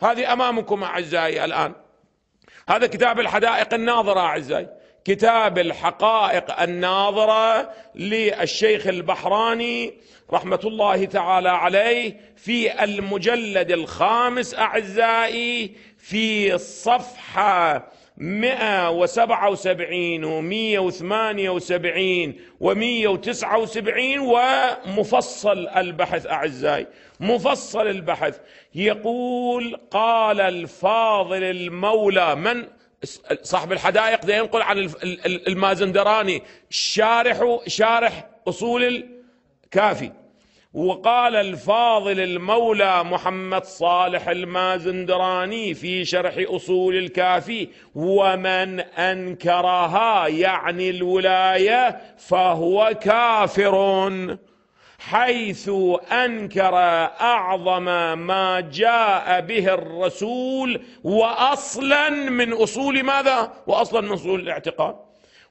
هذه أمامكم أعزائي الآن، هذا كتاب الحدائق الناظرة أعزائي، كتاب الحقائق الناظرة للشيخ البحراني رحمة الله تعالى عليه، في المجلد الخامس أعزائي، في الصفحة 177 و178 و179، ومفصل البحث أعزائي، مفصل البحث. يقول: قال الفاضل المولى، من صاحب الحدائق ده ينقل عن المازندراني شارح أصول الكافي، وقال الفاضل المولى محمد صالح المازندراني في شرح أصول الكافي: ومن أنكرها يعني الولاية فهو كافر، حيث أنكر أعظم ما جاء به الرسول، وأصلا من أصول ماذا؟ وأصلا من أصول الاعتقاد.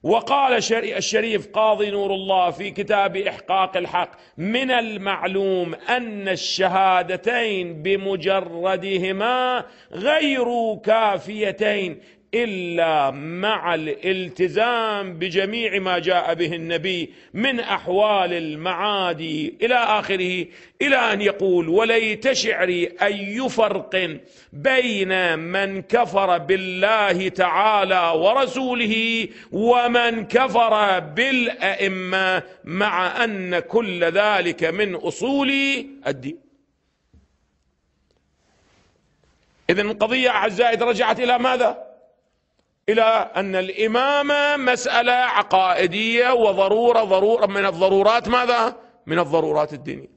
وقال الشريف قاضي نور الله في كتاب إحقاق الحق: من المعلوم أن الشهادتين بمجردهما غير كافيتين إلا مع الالتزام بجميع ما جاء به النبي من أحوال المعادي إلى آخره، إلى أن يقول: وليت شعري أي فرق بين من كفر بالله تعالى ورسوله ومن كفر بالأئمة، مع أن كل ذلك من أصول الدين. إذن القضية أعزائي رجعت إلى ماذا؟ إلى أن الإمامة مسألة عقائدية وضرورة من الضرورات، ماذا؟ من الضرورات الدينية.